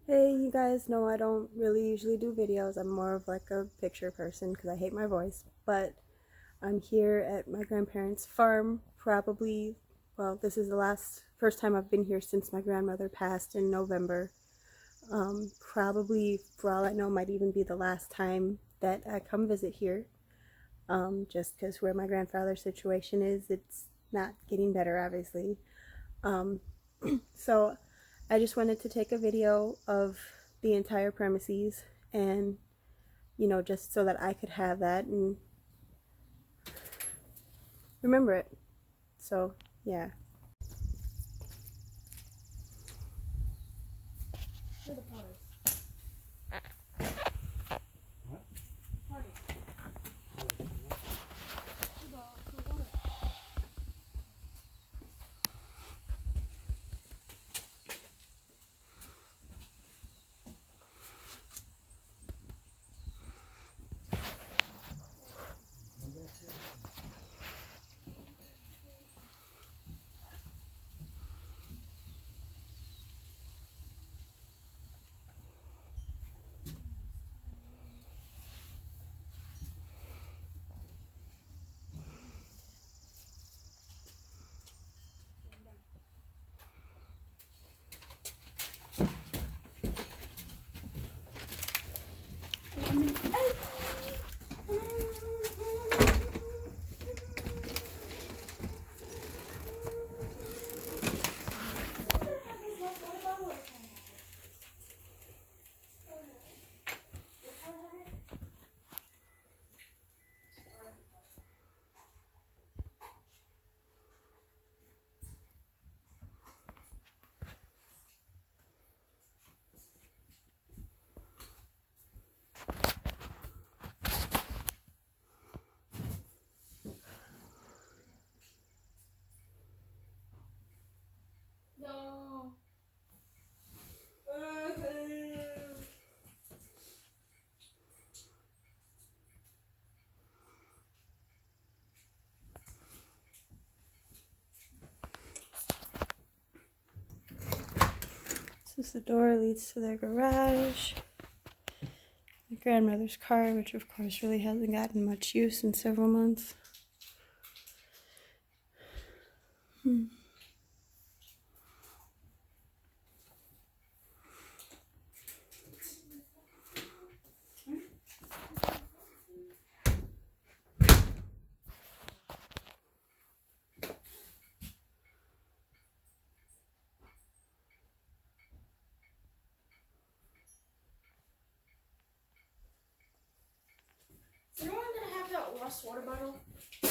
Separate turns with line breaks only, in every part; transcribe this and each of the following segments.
Hey, you guys know I don't really usually do videos. I'm more of like a picture person because I hate my voice. But I'm here at my grandparents' farm, probably, well, this is the first time I've been here since my grandmother passed in November. Probably, for all I know, might even be the last time that I come visit here. Just because where my grandfather's situation is, it's not getting better, obviously. Um, so I just wanted to take a video of the entire premises and, just so that I could have that and remember it. So, yeah.
No.
This is the door leads to their garage. My grandmother's car, which of course really hasn't gotten much use in several months.
Is anyone gonna have that lost water bottle?
I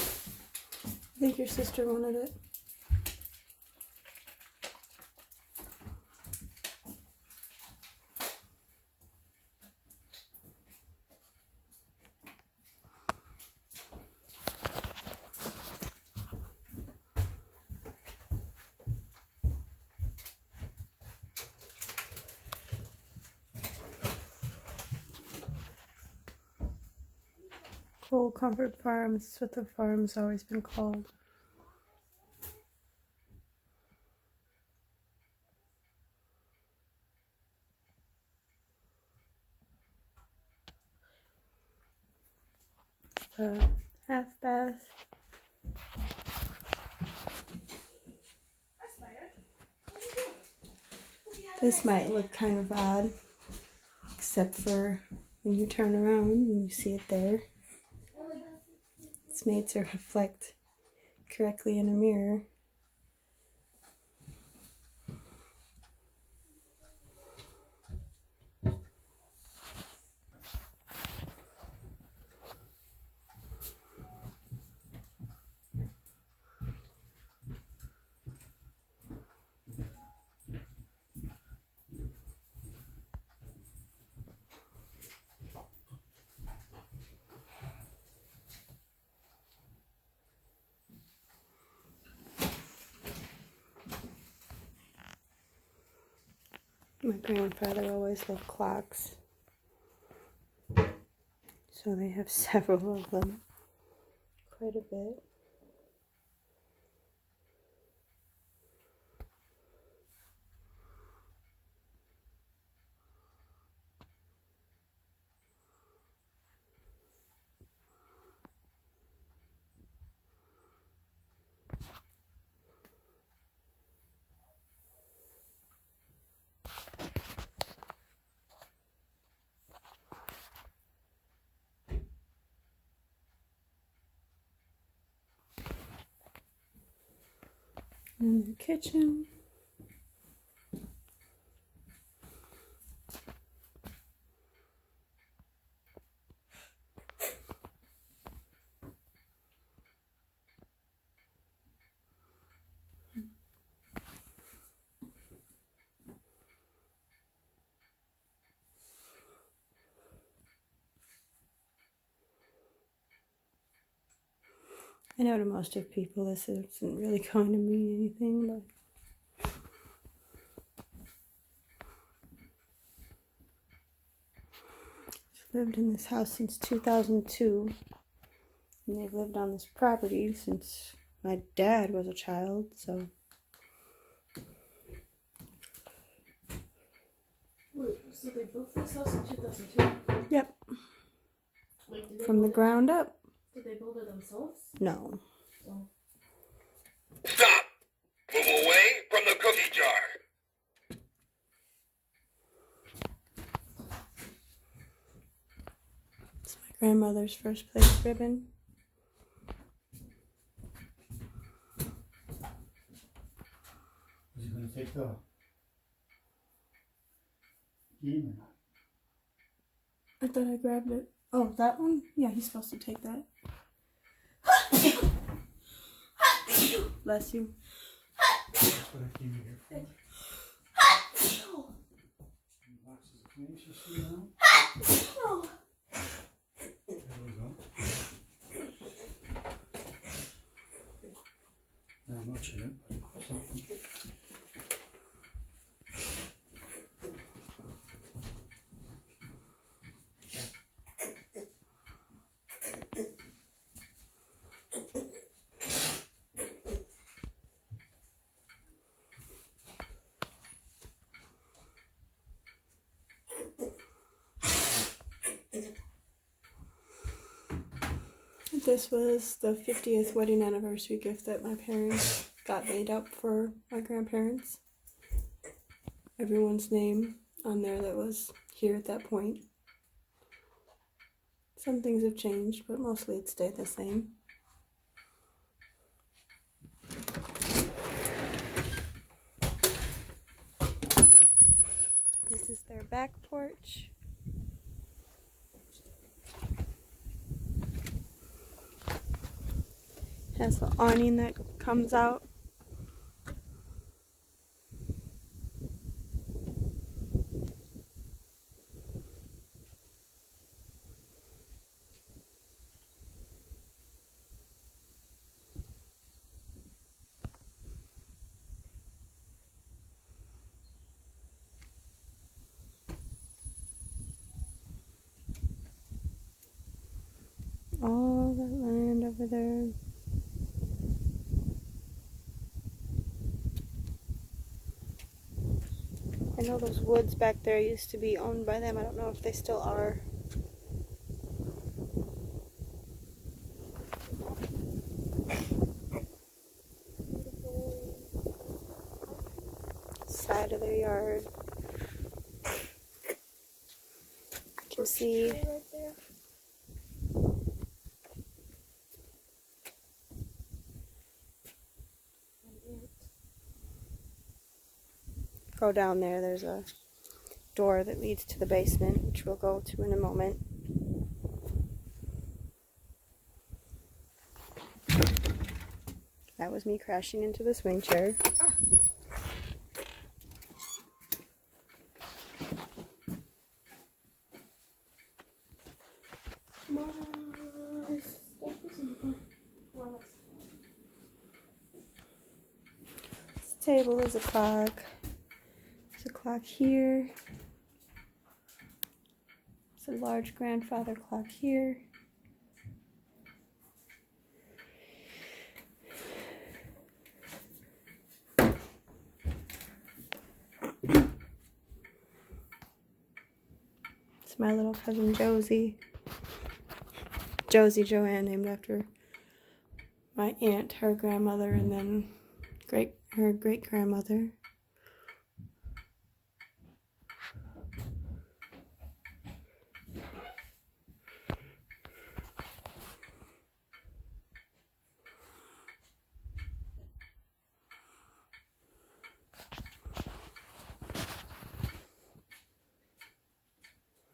think your sister wanted it. Cold Comfort Farms, that's what the farm's always been called. Half bath. This might look kind of odd, except for when you turn around and you see it there. It's made to reflect correctly in a mirror. My grandfather always loved clocks, so they have several of them, quite a bit. in the kitchen. I know to most of people this isn't really going to mean anything, but I've lived in this house since 2002, and they've lived on this property since my dad was a child, so...
Wait, so they built this house in 2002?
Yep.
Like, did they
From the
build
ground up?
Did they build it themselves?
No.
Oh.
Stop! Move away from the cookie jar!
It's my grandmother's first place ribbon.
Is he going to take the game or not?
I thought I grabbed it. Oh, that one? Yeah, he's supposed to take that. Bless you.
That's what I came here for. Boxes of candy, you see now? There we go. Now, I'm not chilling, but something.
This was the 50th wedding anniversary gift that my parents got made up for my grandparents. Everyone's name on there that was here at that point. Some things have changed, but mostly it stayed the same. This is their back porch. Has the awning that comes out. All that land over there. I know those woods back there used to be owned by them. I don't know if they still are. Side of their yard. You can see
Right there.
go down there. There's a door that leads to the basement, which we'll go to in a moment. That was me crashing into the swing chair. This table is a clock. There's a clock here. There's a large grandfather clock here. It's my little cousin Josie. Josie Joanne, named after my aunt, her grandmother, and then her great grandmother.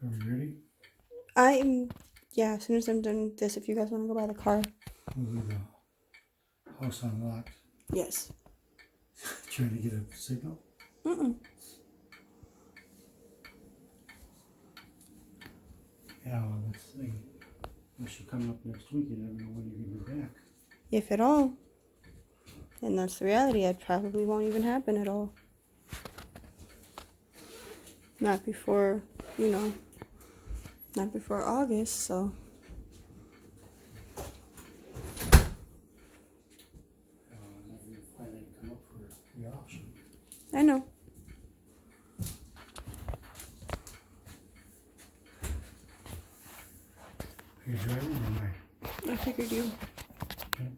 Are we ready?
Yeah, as soon as I'm done with this, if you guys want to go by the car.
We'll leave the house unlocked.
Yes.
Trying to get a signal.
Mm-mm.
Yeah, well, that's the thing. Unless you're coming up next week, you never know when you're going to be back.
If at all. And that's the reality. It probably won't even happen at all. Not before, not before August, so.
Not even planning to come up for the auction.
I know.
Are you driving or am I?
I figured you.
Okay.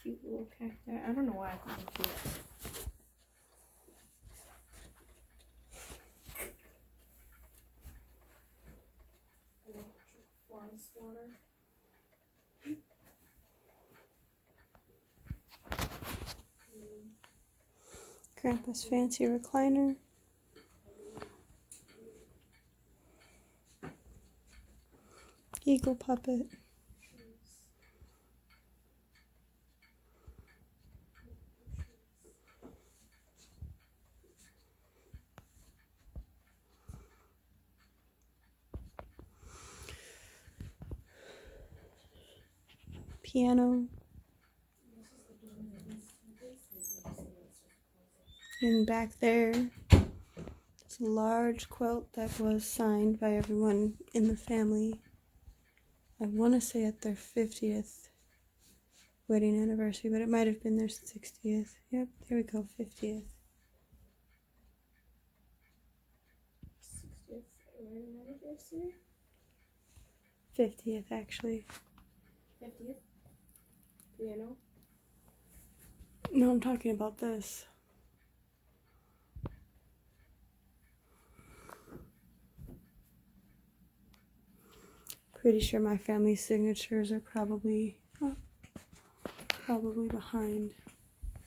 Cute little cacti. I don't know why I call them cute. Forest water.
Grandpa's fancy recliner. Eagle puppet. Piano. And back there, it's a large quilt that was signed by everyone in the family. I want to say at their 50th wedding anniversary, but it might have been their 60th. Yep, there we go, 50th.
60th wedding anniversary.
50th, actually.
50th. Piano.
No, I'm talking about this. Pretty sure my family's signatures are probably behind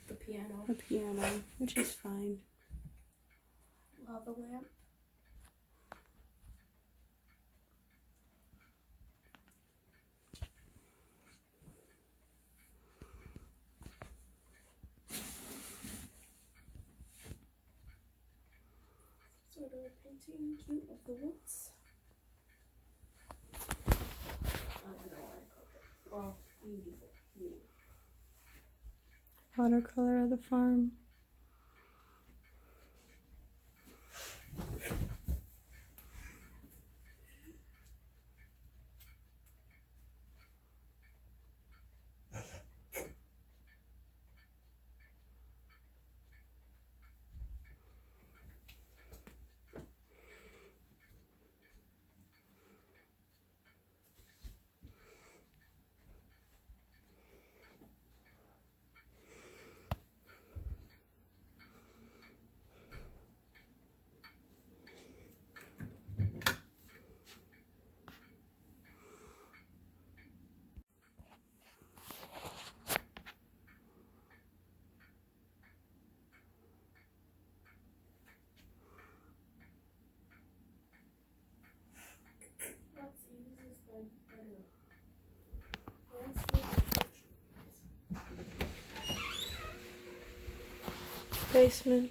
The piano.
the piano, which is fine.
Lava lamp. Sort of a painting cute of the woods. I don't know why I called it. Well, beautiful. Beautiful.
Watercolor of the farm.
Let's use this one better. Let's
Basement.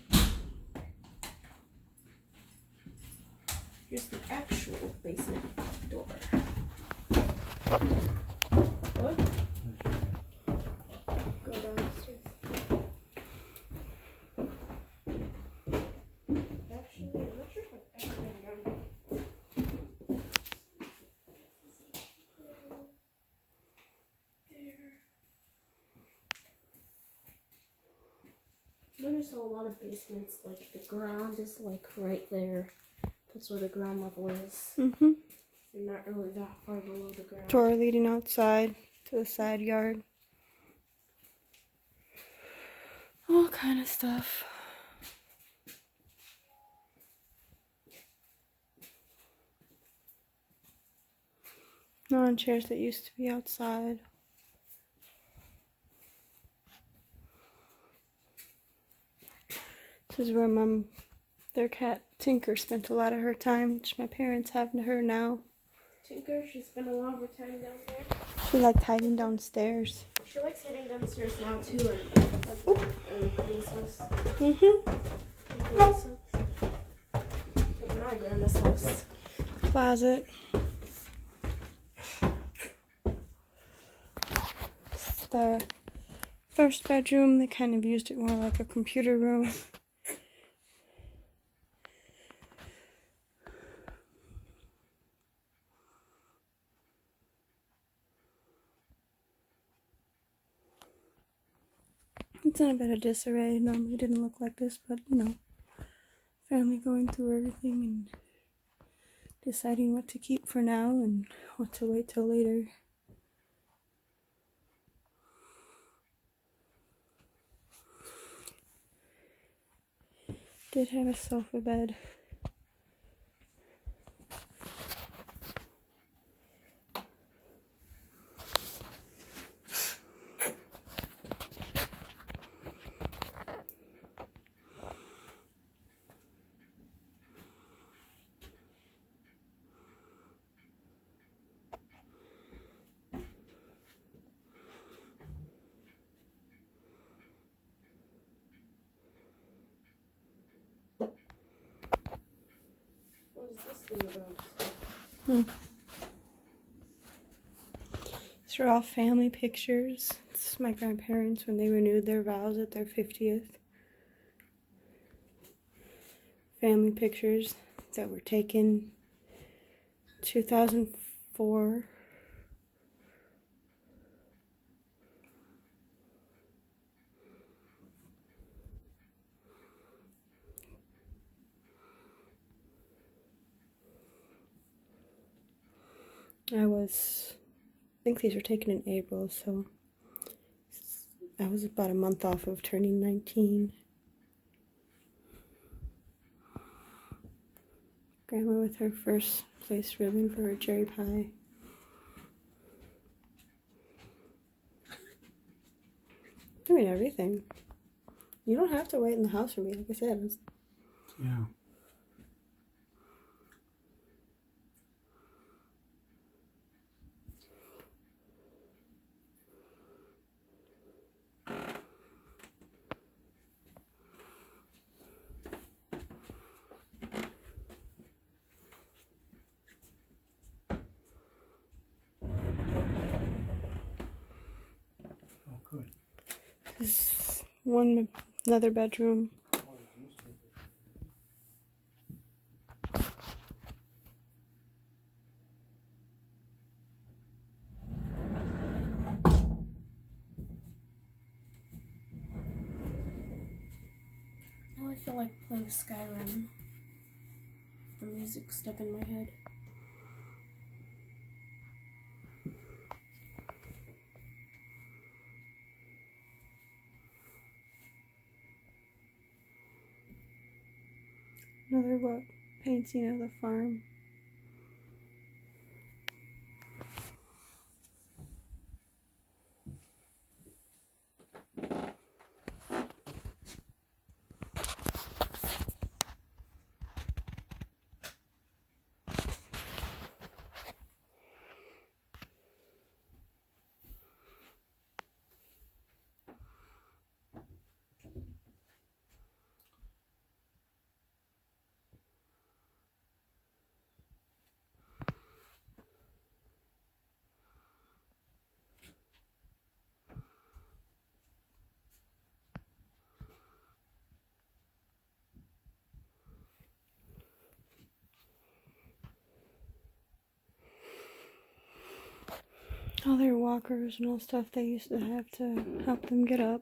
Here's the actual basement door. What? Go downstairs. Actually, I'm not sure if I've ever been down there. There. noticed a lot of basements, like the ground is like right there. That's where the ground level is.
Mm-hmm.
You're not really that far below the ground.
Door leading outside to the side yard. All kind of stuff. Lawn chairs that used to be outside. This is where their cat Tinker spent a lot of her time, which my parents have her now.
Tinker, she spent a lot of her time down there.
She liked hiding downstairs.
She likes heading downstairs now too, and Lisa's.
Mm-hmm.
Like my grandma's house.
Closet. It's the first bedroom. They kind of used it more like a computer room. It's in a bit of disarray. Normally it didn't look like this, but you know, family going through everything and deciding what to keep for now and what to wait till later. Did have a sofa bed.
What is this thing about?
These are all family pictures. This is my grandparents when they renewed their vows at their 50th. Family pictures that were taken 2004. I think these were taken in April, so I was about a month off of turning 19. Grandma with her first place ribbon for her cherry pie. Doing everything. You don't have to wait in the house for me, like I said.
Yeah. Oh, good.
This is another bedroom.
Now I feel like playing Skyrim. The music stuck in my head.
Another painting of the farm. All their walkers and all stuff they used to have to help them get up.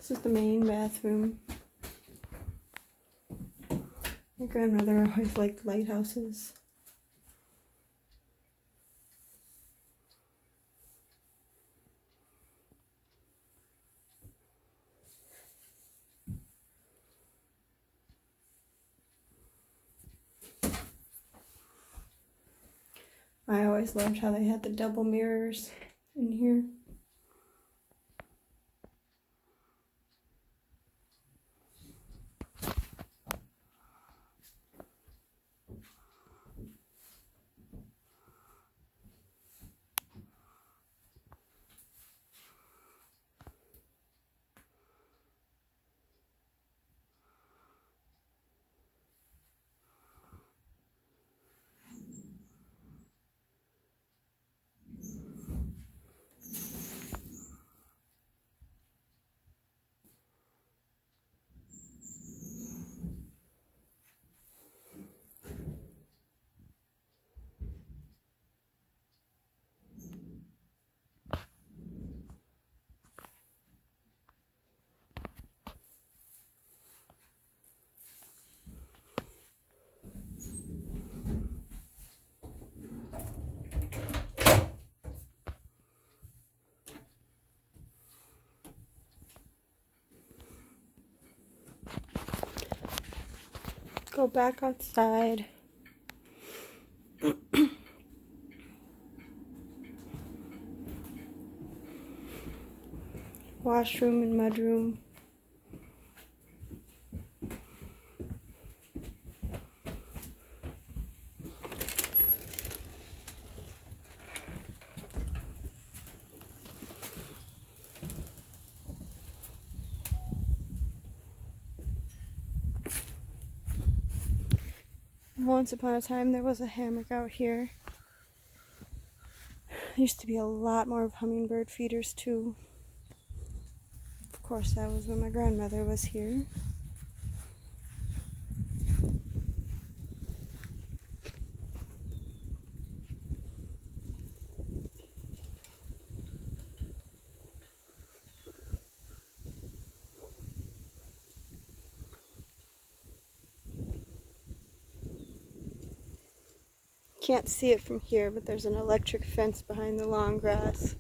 This is the main bathroom. My grandmother always liked lighthouses. I always loved how they had the double mirrors in here. Go back outside. Washroom and mudroom. Once upon a time there was a hammock out here. There used to be a lot more of hummingbird feeders too. Of course, that was when my grandmother was here. Can't see it from here, but there's an electric fence behind the long grass.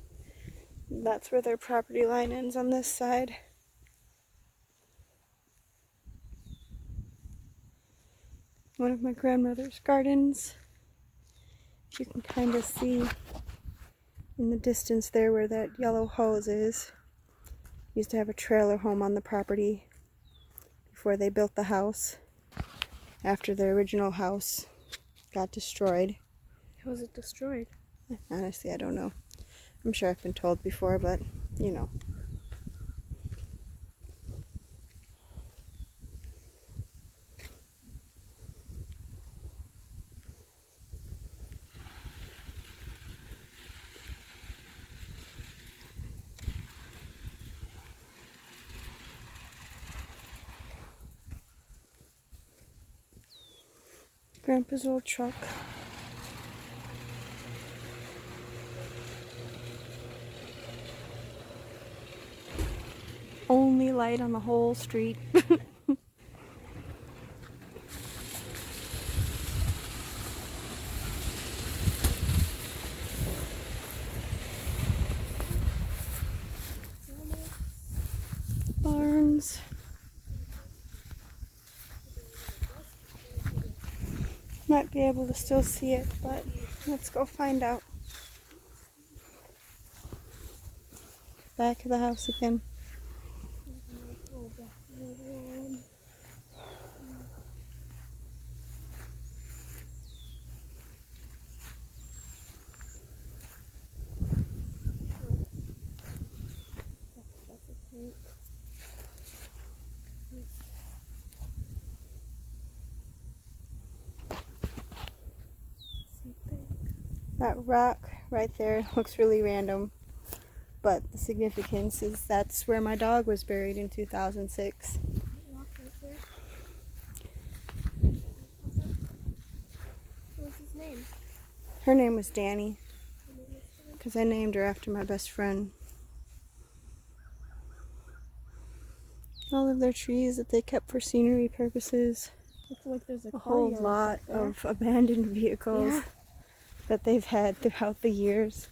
That's where their property line ends on this side. One of my grandmother's gardens. You can kind of see in the distance there where that yellow hose is. Used to have a trailer home on the property before they built the house. After the original house got destroyed.
How was it destroyed?
Honestly, I don't know. I'm sure I've been told before, but you know. Grandpa's old truck. Only light on the whole street. Barns. Might be able to still see it, but let's go find out. Back of the house again. That rock right there looks really random, but the significance is that's where my dog was buried in 2006.
What was his name?
Her name was Danny, because I named her after my best friend. All of their trees that they kept for scenery purposes.
Looks like there's a
A whole
car
lot
back there.
of abandoned vehicles
Yeah.
that they've had throughout the years.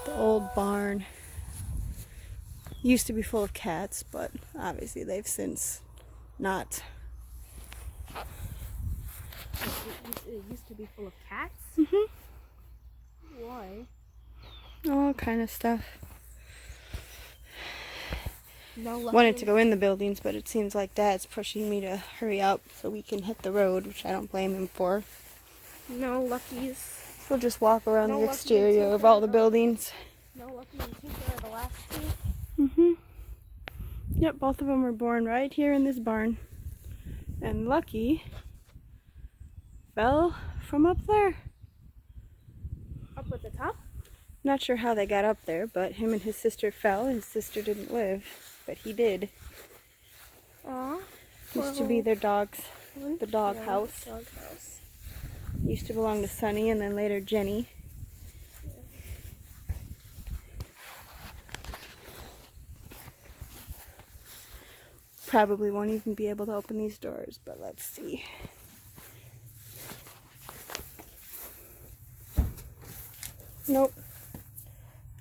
The old barn used to be full of cats, but obviously they've since not.
It used to be full of cats? Why?
All kind of stuff.
No
Wanted to go in the buildings, but it seems like Dad's pushing me to hurry up so we can hit the road, which I don't blame him for.
No luckies.
We'll just walk around
No
the
lucky
exterior
until
of all the
they're-
buildings.
No lucky and Tinker are the last two.
Yep, both of them were born right here in this barn. And Lucky fell from up there.
Up at the top?
Not sure how they got up there, but him and his sister fell. His sister didn't live, but he did.
Aw.
Used to be their dog's, the dog
Yeah,
house.
Dog house.
Used to belong to Sunny and then later Jenny. Probably won't even be able to open these doors, but let's see. Nope.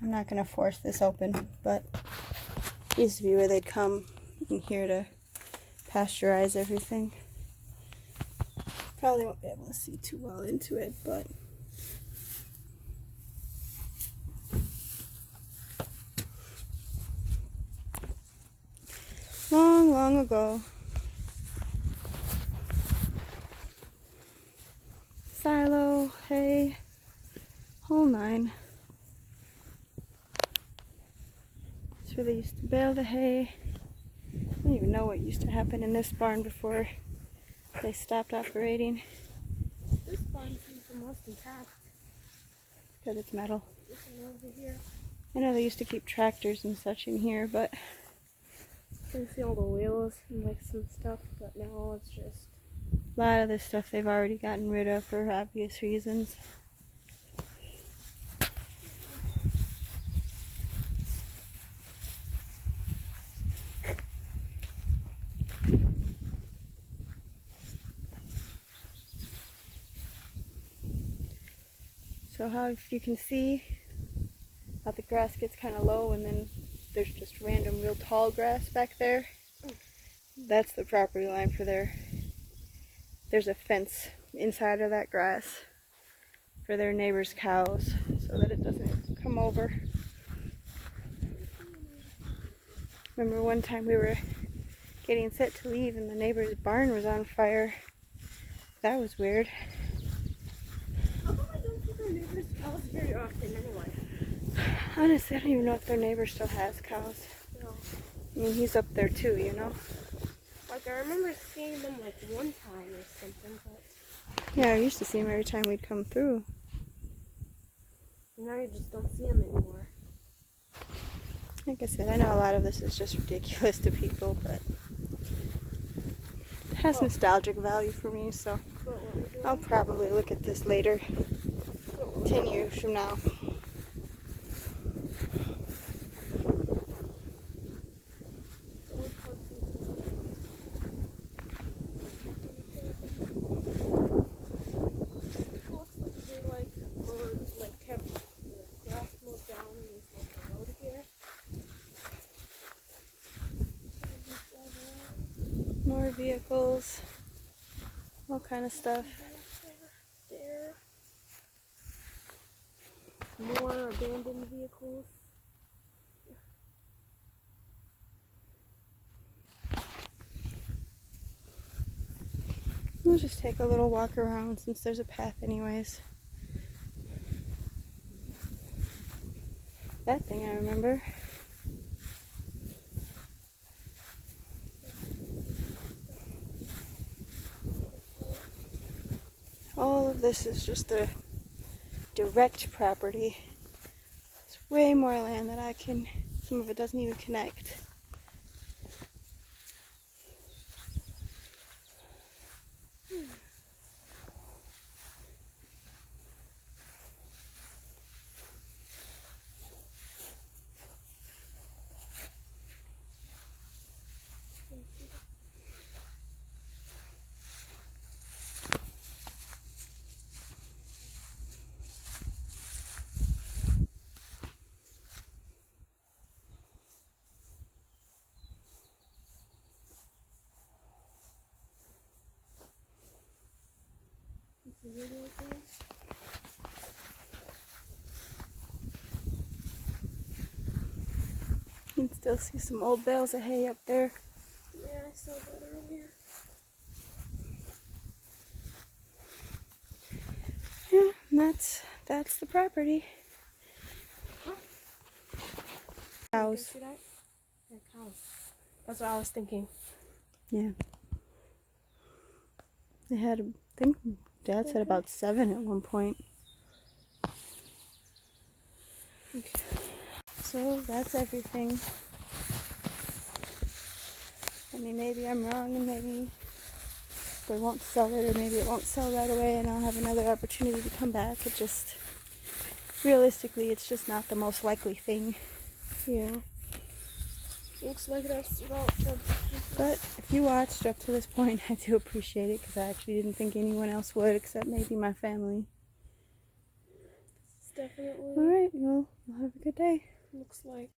I'm not going to force this open, but it used to be where they'd come in here to pasteurize everything. Probably won't be able to see too well into it, but long, long ago. Silo, hay, whole nine. That's where they used to bale the hay. I don't even know what used to happen in this barn before they stopped operating.
This barn seems the most intact.
Because it's metal.
This one over here.
I know they used to keep tractors and such in here, but
You can see all the wheels and like some stuff, but now it's just.
a lot of this stuff they've already gotten rid of for obvious reasons. So how, if you can see, how the grass gets kind of low and then there's just random real tall grass back there. That's the property line for there. There's a fence inside of that grass for their neighbor's cows so that it doesn't come over. Remember one time we were getting set to leave and the neighbor's barn was on fire. That was weird.
How come I don't see their neighbors' cows very often anyway?
Honestly, I don't even know if their neighbor still has cows.
No.
I mean, he's up there too, you know?
Like I remember seeing them like one time or something, but
Yeah, I used to see him every time we'd come through.
now you just don't see them anymore.
Like I said, I know a lot of this is just ridiculous to people, but it has nostalgic value for me, so
But what we're doing,
I'll probably look at this later, 10 years from now.
looks like they like kept the grass mowed down and there's like a road here.
More vehicles, all kind of stuff.
There. More abandoned vehicles.
We'll just take a little walk around since there's a path anyways. That thing I remember. All of this is just the direct property. It's way more land that I can, some of it doesn't even connect. You can still see some old bales of hay up there.
Yeah, I saw that earlier.
Yeah, and that's the property. Cows.
See that? Yeah, cows. That's what I was thinking.
Yeah. They had, I think Dad said about 7 at one point. Okay. So that's everything. I mean, maybe I'm wrong and maybe they won't sell it, or maybe it won't sell right away and I'll have another opportunity to come back. It just, realistically, it's just not the most likely thing.
Yeah. Looks like that's about the...
But if you watched up to this point, I do appreciate it because I actually didn't think anyone else would except maybe my family.
It's definitely...
Alright, well, have a good day.
Looks like...